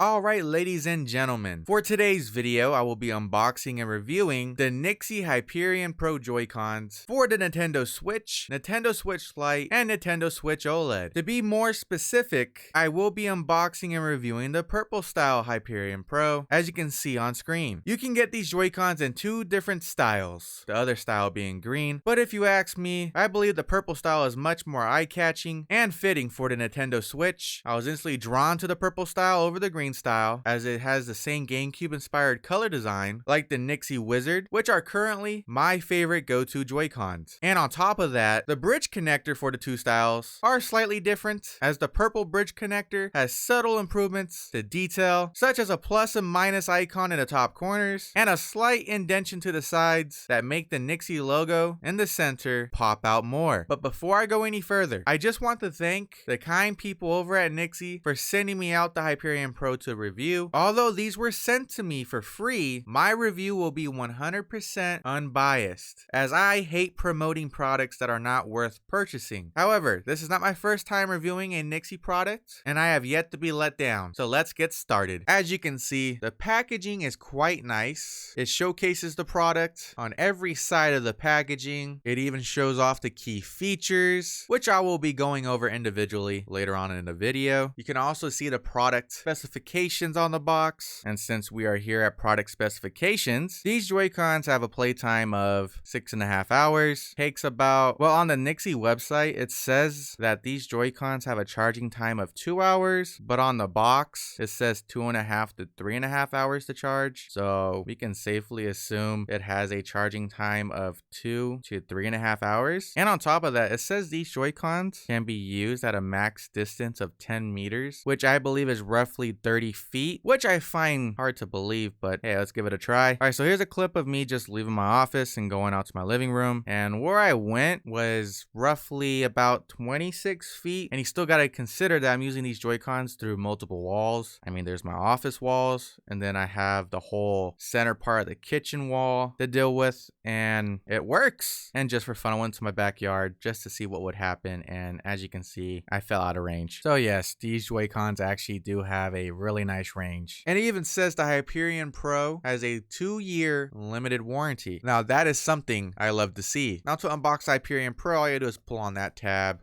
Alright, ladies and gentlemen, for today's video I will be unboxing and reviewing the NYXI Hyperion Pro Joy-Cons for the Nintendo Switch, Nintendo Switch Lite, and Nintendo Switch OLED. To be more specific, I will be unboxing and reviewing the purple style Hyperion Pro, as you can see on screen. You can get these Joy-Cons in two different styles, the other style being green, but if you ask me, I believe the purple style is much more eye-catching and fitting for the Nintendo Switch. I was instantly drawn to the purple style over the green style, as it has the same GameCube inspired color design like the NYXI Wizard, which are currently my favorite go-to Joy-Cons. And on top of that, the bridge connector for the two styles are slightly different, as the purple bridge connector has subtle improvements to detail, such as a plus and minus icon in the top corners and a slight indentation to the sides that make the NYXI logo in the center pop out more. But before I go any further, I just want to thank the kind people over at NYXI for sending me out the Hyperion Pro to review. Although these were sent to me for free, my review will be 100% unbiased, as I hate promoting products that are not worth purchasing. However, this is not my first time reviewing a NYXI product, and I have yet to be let down. So let's get started. As you can see, the packaging is quite nice. It showcases the product on every side of the packaging. It even shows off the key features, which I will be going over individually later on in the video. You can also see the product specifications on the box, and since we are here at product specifications, these Joy-Cons have a playtime of 6.5 hours. Takes about, well, on the NYXI website it says that these Joy-Cons have a charging time of 2 hours, but on the box it says 2.5 to 3.5 hours to charge, so we can safely assume it has a charging time of 2 to 3.5 hours. And on top of that, it says these Joy-Cons can be used at a max distance of 10 meters, which I believe is roughly 30 feet, which I find hard to believe, but hey, let's give it a try. Alright, so here's a clip of me just leaving my office and going out to my living room, and where I went was roughly about 26 feet, and you still gotta consider that I'm using these Joy-Cons through multiple walls. I mean, there's my office walls, and then I have the whole center part of the kitchen wall to deal with, and it works. And just for fun, I went to my backyard just to see what would happen, and as you can see, I fell out of range. So yes, these Joy-Cons actually do have a really nice range. And it even says the Hyperion Pro has a 2-year limited warranty. Now that is something I love to see. Now to unbox Hyperion Pro, all you do is pull on that tab,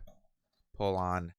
pull on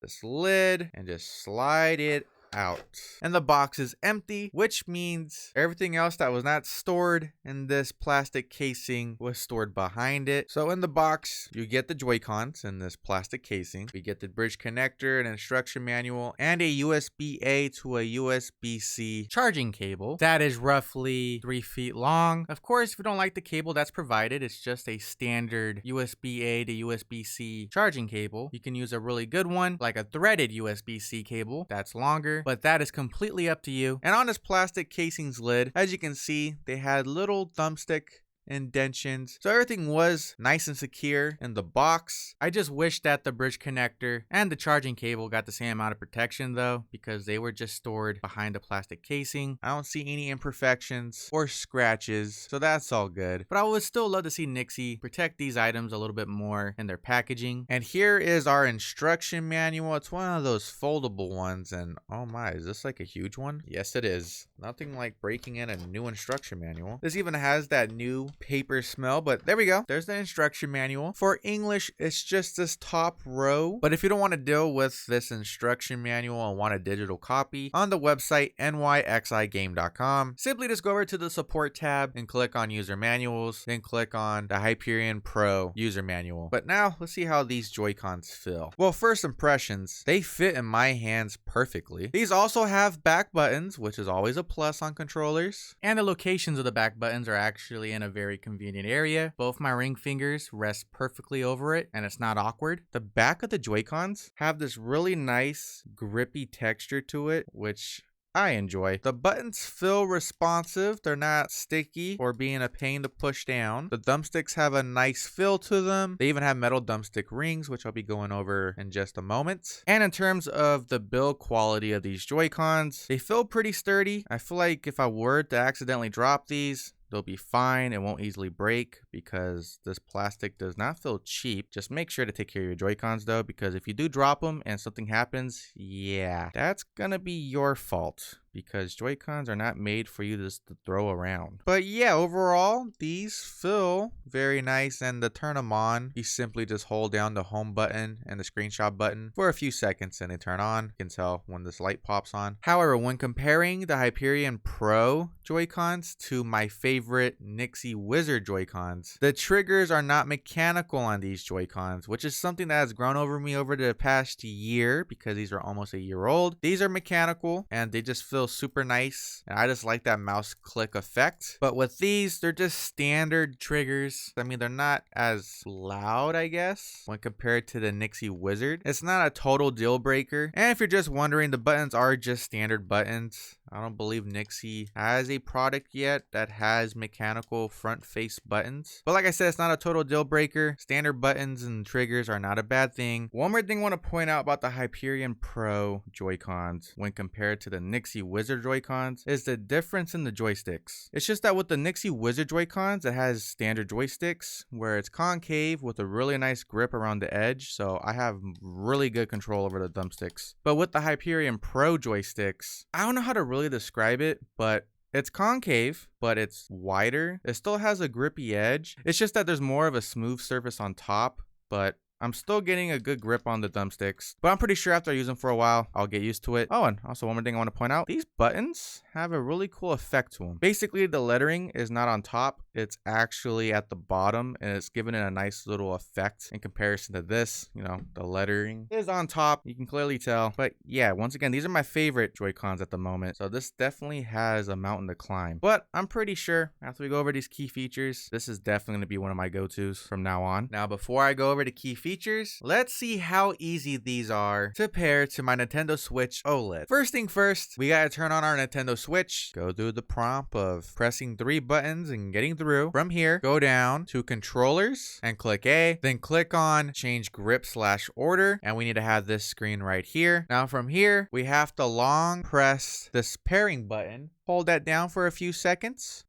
this lid, and just slide it out. And the box is empty, which means everything else that was not stored in this plastic casing was stored behind it. So in the box, you get the Joy-Cons in this plastic casing. We get the bridge connector, an instruction manual, and a USB-A to a USB-C charging cable that is roughly 3 feet long. Of course, if you don't like the cable that's provided, it's just a standard USB-A to USB-C charging cable. You can use a really good one, like a threaded USB-C cable that's longer, but that is completely up to you. And on this plastic casing's lid, as you can see, they had little thumbstick indentions, so everything was nice and secure in the box. I just wish that the bridge connector and the charging cable got the same amount of protection though, because they were just stored behind the plastic casing. I don't see any imperfections or scratches, so that's all good. But I would still love to see NYXI protect these items a little bit more in their packaging. And here is our instruction manual. It's one of those foldable ones, and oh my, is this like a huge one? Yes, it is. Nothing like breaking in a new instruction manual. This even has that new paper smell, but there we go. There's the instruction manual. For English, it's just this top row, but if you don't want to deal with this instruction manual and want a digital copy, on the website NYXIGame.com, simply just go over to the support tab and click on user manuals, then click on the Hyperion Pro user manual. But now let's see how these Joy-Cons feel. Well, first impressions, they fit in my hands perfectly. These also have back buttons, which is always a plus on controllers, and the locations of the back buttons are actually in a very convenient area. Both my ring fingers rest perfectly over it, and it's not awkward. The back of the Joy-Cons have this really nice grippy texture to it, which I enjoy. The buttons feel responsive. They're not sticky or being a pain to push down. The thumbsticks have a nice feel to them. They even have metal thumbstick rings, which I'll be going over in just a moment. And in terms of the build quality of these Joy-Cons, they feel pretty sturdy. I feel like if I were to accidentally drop these, they'll be fine. It won't easily break because this plastic does not feel cheap. Just make sure to take care of your Joy-Cons though, because if you do drop them and something happens, yeah, that's gonna be your fault, because Joy-Cons are not made for you just to throw around. But yeah, overall, these feel very nice, and to turn them on, you simply just hold down the home button and the screenshot button for a few seconds and they turn on. You can tell when this light pops on. However, when comparing the Hyperion Pro Joy-Cons to my favorite NYXI Wizard Joy-Cons, the triggers are not mechanical on these Joy-Cons, which is something that has grown over me over the past year because these are almost a year old. These are mechanical and they just feel super nice, and I just like that mouse click effect. But with these, they're just standard triggers. I mean, they're not as loud, I guess, when compared to the NYXI Wizard. It's not a total deal breaker, and if you're just wondering, the buttons are just standard buttons. I don't believe NYXI has a product yet that has mechanical front face buttons. But like I said, it's not a total deal breaker. Standard buttons and triggers are not a bad thing. One more thing I want to point out about the Hyperion Pro Joy-Cons when compared to the NYXI Wizard Joy-Cons is the difference in the joysticks. It's just that with the NYXI Wizard Joy-Cons, it has standard joysticks where it's concave with a really nice grip around the edge. So I have really good control over the thumbsticks. But with the Hyperion Pro joysticks, I don't know how to really describe it, but it's concave, but it's wider. It still has a grippy edge. It's just that there's more of a smooth surface on top, but I'm still getting a good grip on the thumbsticks, but I'm pretty sure after I use them for a while, I'll get used to it. Oh, and also one more thing I want to point out, these buttons have a really cool effect to them. Basically, the lettering is not on top. It's actually at the bottom, and it's giving it a nice little effect in comparison to this. You know, the lettering is on top. You can clearly tell. But yeah, once again, these are my favorite Joy-Cons at the moment. So this definitely has a mountain to climb. But I'm pretty sure after we go over these key features, this is definitely going to be one of my go-tos from now on. Now, before I go over the key features, let's see how easy these are to pair to my Nintendo Switch OLED. First thing first, we gotta turn on our Nintendo Switch, go through the prompt of pressing 3 buttons and getting through. From here, go down to controllers and click A, then click on change grip/order, and we need to have this screen right here. Now from here, we have to long press this pairing button, hold that down for a few seconds.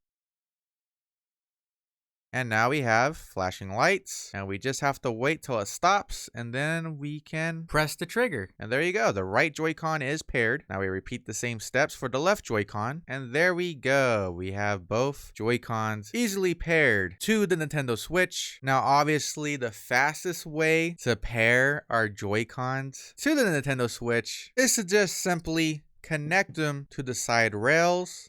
And now we have flashing lights, and we just have to wait till it stops, and then we can press the trigger. And there you go, the right Joy-Con is paired. Now we repeat the same steps for the left Joy-Con, and there we go. We have both Joy-Cons easily paired to the Nintendo Switch. Now obviously the fastest way to pair our Joy-Cons to the Nintendo Switch is to just simply connect them to the side rails,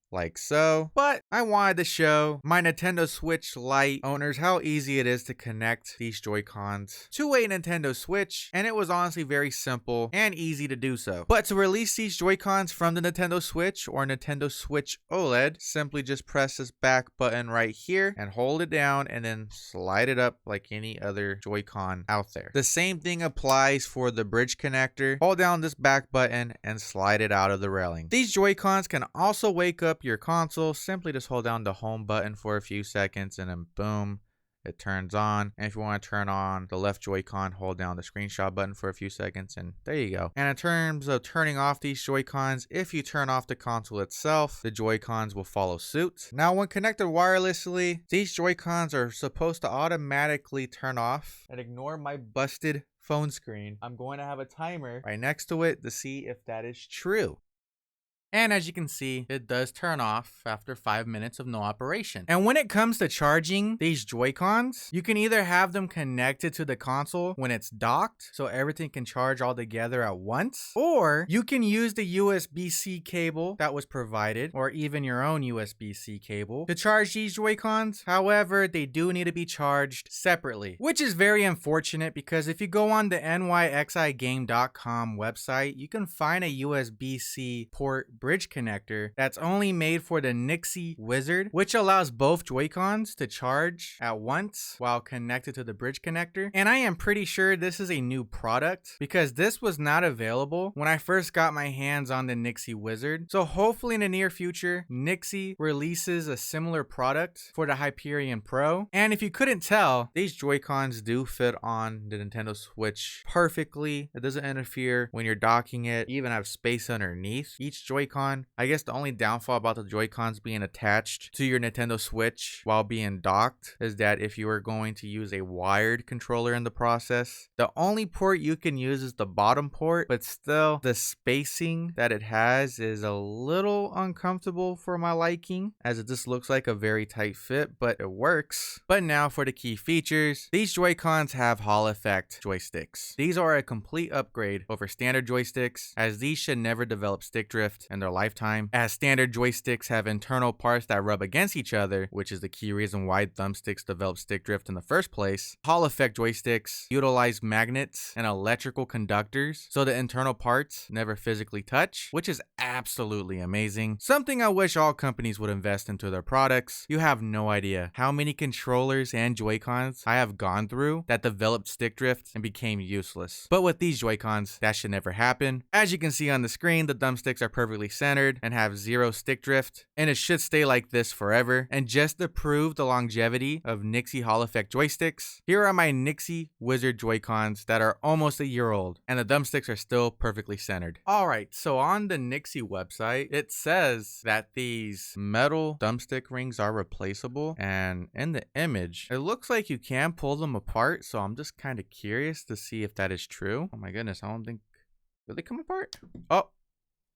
like so. But I wanted to show my Nintendo Switch Lite owners how easy it is to connect these Joy-Cons to a Nintendo Switch, and it was honestly very simple and easy to do so. But to release these Joy-Cons from the Nintendo Switch or Nintendo Switch OLED, simply just press this back button right here and hold it down and then slide it up like any other Joy-Con out there. The same thing applies for the bridge connector. Hold down this back button and slide it out of the railing. These Joy-Cons can also wake up your console. Simply just hold down the home button for a few seconds and then boom, it turns on. And if you want to turn on the left Joy-Con, hold down the screenshot button for a few seconds and there you go. And in terms of turning off these Joy-Cons, if you turn off the console itself, the Joy-Cons will follow suit. Now when connected wirelessly, these Joy-Cons are supposed to automatically turn off. And ignore my busted phone screen. I'm going to have a timer right next to it to see if that is true. And as you can see, it does turn off after 5 minutes of no operation. And when it comes to charging these Joy-Cons, you can either have them connected to the console when it's docked, so everything can charge all together at once, or you can use the USB-C cable that was provided, or even your own USB-C cable to charge these Joy-Cons. However, they do need to be charged separately, which is very unfortunate because if you go on the NYXIGame.com website, you can find a USB-C port bridge connector that's only made for the NYXI Wizard, which allows both Joy-Cons to charge at once while connected to the bridge connector. And I am pretty sure this is a new product because this was not available when I first got my hands on the NYXI Wizard. So hopefully in the near future, NYXI releases a similar product for the Hyperion Pro. And if you couldn't tell, these Joy-Cons do fit on the Nintendo Switch perfectly. It doesn't interfere when you're docking it. You even have space underneath each Joy-Con Joy-Con. I guess the only downfall about the Joy-Cons being attached to your Nintendo Switch while being docked is that if you are going to use a wired controller in the process, the only port you can use is the bottom port, but still the spacing that it has is a little uncomfortable for my liking, as it just looks like a very tight fit, but it works. But now for the key features. These Joy-Cons have Hall effect joysticks. These are a complete upgrade over standard joysticks, as these should never develop stick drift in their lifetime, as standard joysticks have internal parts that rub against each other, which is the key reason why thumbsticks develop stick drift in the first place. Hall effect joysticks utilize magnets and electrical conductors, so the internal parts never physically touch, which is absolutely amazing. Something I wish all companies would invest into their products. You have no idea how many controllers and Joy-Cons I have gone through that developed stick drift and became useless. But with these Joy-Cons, that should never happen. As you can see on the screen, the thumbsticks are perfectly centered and have zero stick drift, and it should stay like this forever. And just to prove the longevity of NYXI Hall effect joysticks, here are my NYXI Wizard Joy-Cons that are almost a year old, and the thumbsticks are still perfectly centered. Alright, so on the NYXI website, it says that these metal thumbstick rings are replaceable, and in the image, it looks like you can pull them apart, so I'm just kind of curious to see if that is true. Oh my goodness, I don't think... Do they come apart?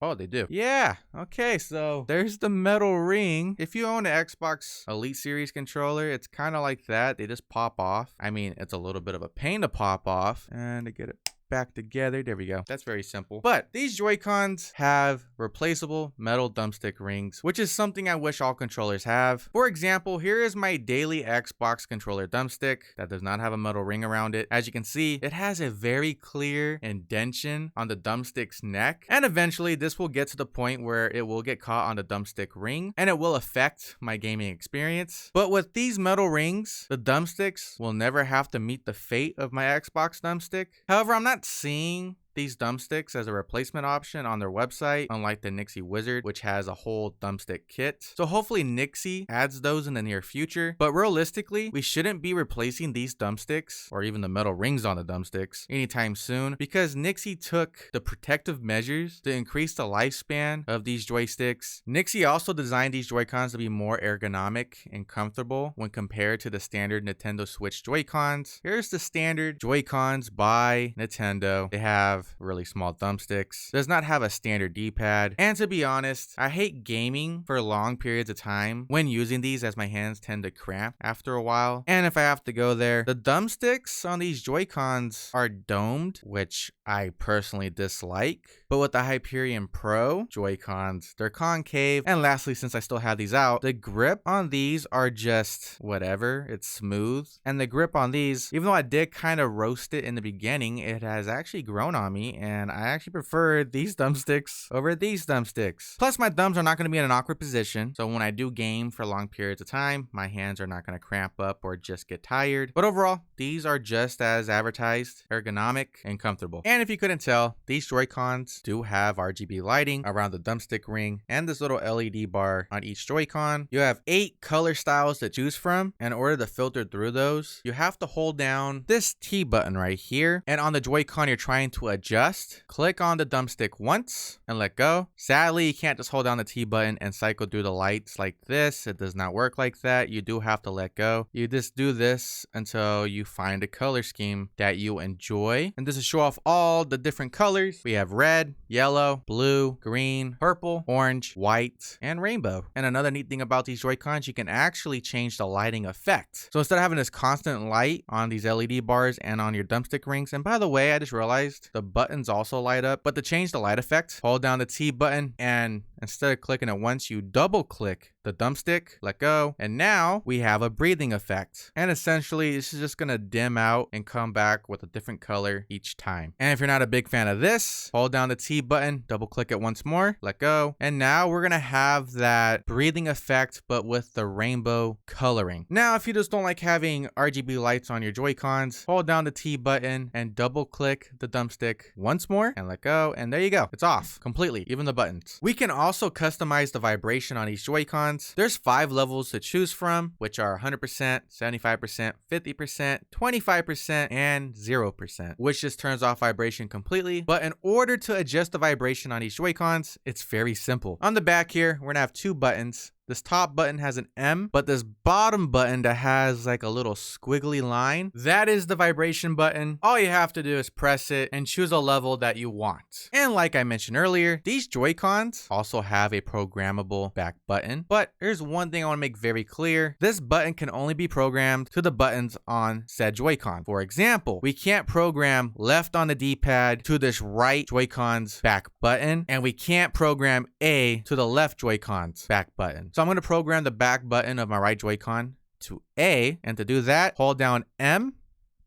Oh, they do. Yeah, okay, so there's the metal ring. If you own an Xbox Elite Series controller, it's kind of like that. They just pop off. I mean, it's a little bit of a pain to pop off, and to get it back together. There we go. That's very simple. But these Joy-Cons have replaceable metal thumbstick rings, which is something I wish all controllers have. For example, here is my daily Xbox controller thumbstick that does not have a metal ring around it. As you can see, it has a very clear indentation on the thumbstick's neck, and eventually this will get to the point where it will get caught on the thumbstick ring and it will affect my gaming experience. But with these metal rings, the thumbsticks will never have to meet the fate of my Xbox thumbstick. However, I'm not seeing these thumbsticks as a replacement option on their website, unlike the NYXI Wizard, which has a whole thumbstick kit. So hopefully NYXI adds those in the near future, but realistically, we shouldn't be replacing these thumbsticks or even the metal rings on the thumbsticks anytime soon, because NYXI took the protective measures to increase the lifespan of these joysticks. NYXI also designed these Joy-Cons to be more ergonomic and comfortable when compared to the standard Nintendo Switch Joy-Cons. Here's the standard Joy-Cons by Nintendo. They have really small thumbsticks, does not have a standard D-pad, and to be honest, I hate gaming for long periods of time when using these, as my hands tend to cramp after a while. And if I have to go there, the thumbsticks on these Joy-Cons are domed, which I personally dislike. But with the Hyperion Pro Joy-Cons, they're concave. And lastly, since I still have these out, the grip on these are just whatever. It's smooth. And the grip on these, even though I did kind of roast it in the beginning, it has actually grown on me, and I actually prefer these thumbsticks over these thumbsticks. Plus, my thumbs are not going to be in an awkward position, so when I do game for long periods of time, my hands are not going to cramp up or just get tired. But overall, these are just as advertised, ergonomic and comfortable. And if you couldn't tell, these Joy-Cons do have RGB lighting around the thumbstick ring and this little LED bar on each Joy-Con. You have 8 color styles to choose from, and in order to filter through those, you have to hold down this T button right here, and on the Joy-Con you're trying to adjust, click on the thumbstick once and let go. Sadly, you can't just hold down the T button and cycle through the lights like this. It does not work like that. You do have to let go. You just do this until you find a color scheme that you enjoy. And this is show off all the different colors. We have red, yellow, blue, green, purple, orange, white, and rainbow. And another neat thing about these Joy-Cons, you can actually change the lighting effect. So instead of having this constant light on these LED bars and on your thumbstick rings, and by the way, I just realized the buttons also light up, but to change the light effect, hold down the T button, and instead of clicking it once, you double click the thumbstick, let go, and now we have a breathing effect. And essentially, this is just gonna dim out and come back with a different color each time. And if you're not a big fan of this, hold down the T button, double click it once more, let go, and now we're gonna have that breathing effect, but with the rainbow coloring. Now, if you just don't like having RGB lights on your Joy-Cons, hold down the T button and double click the thumbstick once more and let go, and there you go. It's off completely, even the buttons. We can also also customize the vibration on these Joy-Cons. There's 5 levels to choose from, which are 100%, 75%, 50%, 25%, and 0%, which just turns off vibration completely. But in order to adjust the vibration on these Joy-Cons, it's very simple. On the back here, we're gonna have 2 buttons. This top button has an M, but this bottom button that has like a little squiggly line, that is the vibration button. All you have to do is press it and choose a level that you want. And like I mentioned earlier, these Joy-Cons also have a programmable back button. But here's one thing I want to make very clear. This button can only be programmed to the buttons on said Joy-Con. For example, we can't program left on the D-pad to this right Joy-Con's back button, and we can't program A to the left Joy-Con's back button. So I'm going to program the back button of my right Joy-Con to A, and to do that, hold down M,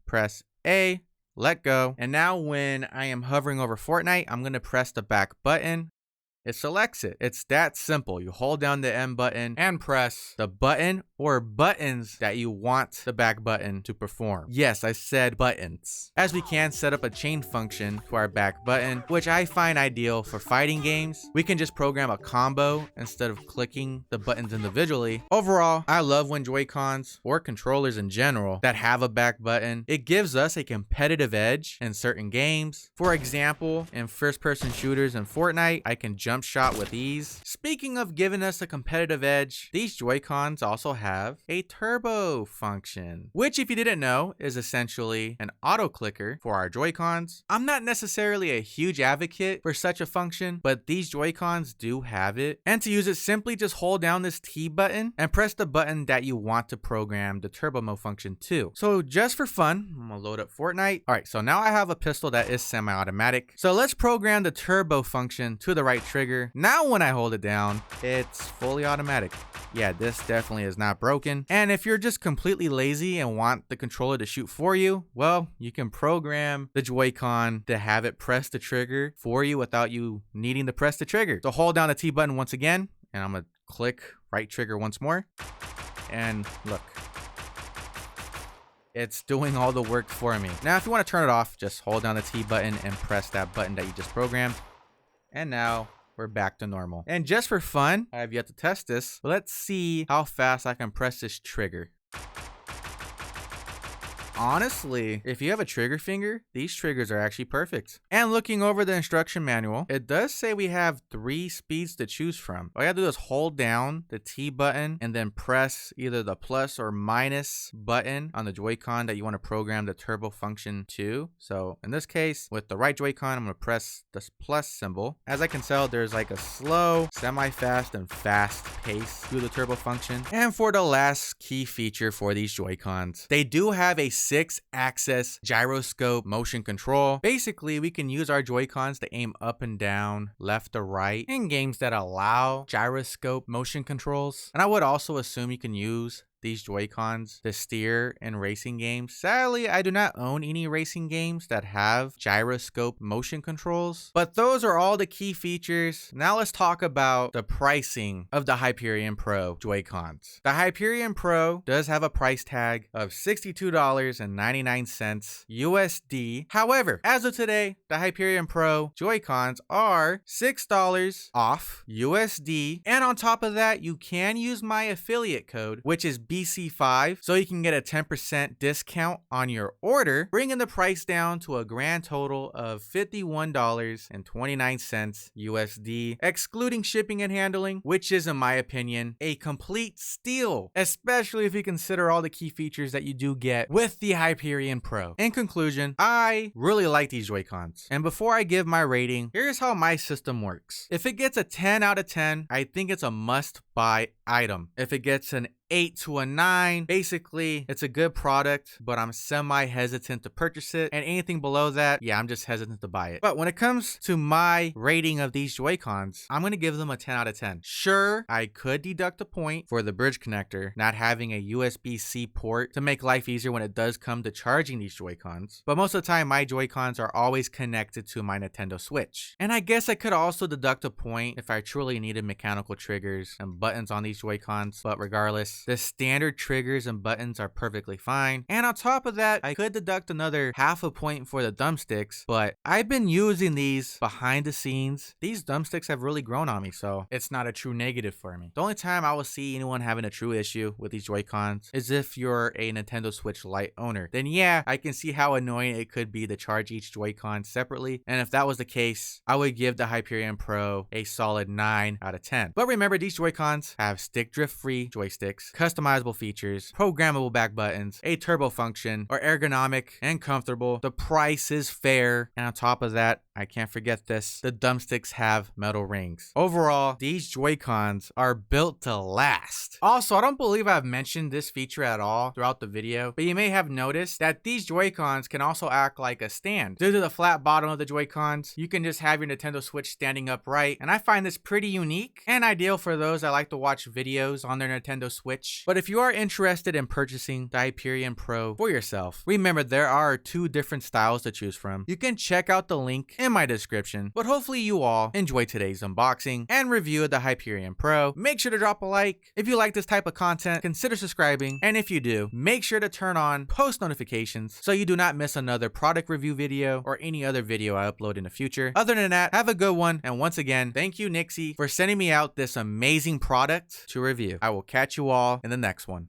press A, let go, and now when I am hovering over Fortnite, I'm going to press the back button. It selects it. It's that simple. You hold down the M button and press the button or buttons that you want the back button to perform. Yes, I said buttons. As we can set up a chain function to our back button, which I find ideal for fighting games. We can just program a combo instead of clicking the buttons individually. Overall, I love when Joy-Cons or controllers in general that have a back button. It gives us a competitive edge in certain games. For example, in first-person shooters in Fortnite, I can jump shot with ease. Speaking of giving us a competitive edge, these Joy-Cons also have a turbo function, which if you didn't know is essentially an auto clicker for our Joy-Cons. I'm not necessarily a huge advocate for such a function, but these Joy-Cons do have it. And to use it, simply just hold down this T button and press the button that you want to program the turbo mode function to. So just for fun, I'm gonna load up Fortnite. All right, so now I have a pistol that is semi-automatic. So let's program the turbo function to the right trigger. Now when I hold it down, it's fully automatic. Yeah, this definitely is not broken. And if you're just completely lazy and want the controller to shoot for you, well, you can program the Joy-Con to have it press the trigger for you without you needing to press the trigger. So hold down the T button once again, and I'm gonna click right trigger once more. And look, it's doing all the work for me. Now, if you want to turn it off, just hold down the T button and press that button that you just programmed. And now we're back to normal. And just for fun, I have yet to test this. Let's see how fast I can press this trigger. Honestly, if you have a trigger finger, these triggers are actually perfect. And looking over the instruction manual, it does say we have 3 speeds to choose from. All you have to do is hold down the T button and then press either the plus or minus button on the Joy-Con that you want to program the turbo function to. So in this case, with the right Joy-Con, I'm going to press this plus symbol. As I can tell, there's like a slow, semi-fast, and fast pace to the turbo function. And for the last key feature for these Joy-Cons, they do have a 6-axis gyroscope motion control. Basically, we can use our Joy-Cons to aim up and down, left or right in games that allow gyroscope motion controls. And I would also assume you can use these Joy-Cons to steer in racing games. Sadly, I do not own any racing games that have gyroscope motion controls, but those are all the key features. Now let's talk about the pricing of the Hyperion Pro Joy-Cons. The Hyperion Pro does have a price tag of $62.99 USD. However, as of today, the Hyperion Pro Joy-Cons are $6 off USD. And on top of that, you can use my affiliate code, which is BC5, so you can get a 10% discount on your order, bringing the price down to a grand total of $51.29 USD, excluding shipping and handling, which is, in my opinion, a complete steal, especially if you consider all the key features that you do get with the Hyperion Pro. In conclusion, I really like these Joy-Cons, and before I give my rating, here's how my system works. If it gets a 10 out of 10, I think it's a must-buy item. If it gets an 8 to a 9, basically it's a good product, but I'm semi-hesitant to purchase it. And anything below that, yeah, I'm just hesitant to buy it. But when it comes to my rating of these Joy-Cons, I'm gonna give them a 10 out of 10. Sure, I could deduct a point for the bridge connector not having a USB-C port to make life easier when it does come to charging these Joy-Cons, but most of the time my Joy-Cons are always connected to my Nintendo Switch. And I guess I could also deduct a point if I truly needed mechanical triggers and buttons on these Joy-Cons, but regardless, the standard triggers and buttons are perfectly fine. And on top of that, I could deduct another half a point for the thumbsticks, but I've been using these behind the scenes. These thumbsticks have really grown on me, so it's not a true negative for me. The only time I will see anyone having a true issue with these Joy-Cons is if you're a Nintendo Switch Lite owner. Then yeah, I can see how annoying it could be to charge each Joy-Con separately, and if that was the case, I would give the Hyperion Pro a solid 9 out of 10. But remember, these Joy-Cons have stick drift free joysticks, customizable features, programmable back buttons, a turbo function, are ergonomic and comfortable. The price is fair, and on top of that, I can't forget this, the thumbsticks have metal rings. Overall, these Joy-Cons are built to last. Also, I don't believe I've mentioned this feature at all throughout the video, but you may have noticed that these Joy-Cons can also act like a stand. Due to the flat bottom of the Joy-Cons, you can just have your Nintendo Switch standing upright, and I find this pretty unique and ideal for those that like to watch videos on their Nintendo Switch. But if you are interested in purchasing the Hyperion Pro for yourself, remember there are 2 different styles to choose from. You can check out the link in my description, but hopefully you all enjoyed today's unboxing and review of the Hyperion Pro. Make sure to drop a like. If you like this type of content, consider subscribing, and if you do, make sure to turn on post notifications so you do not miss another product review video or any other video I upload in the future. Other than that, have a good one, and once again, thank you NYXI for sending me out this amazing product to review. I will catch you all in the next one.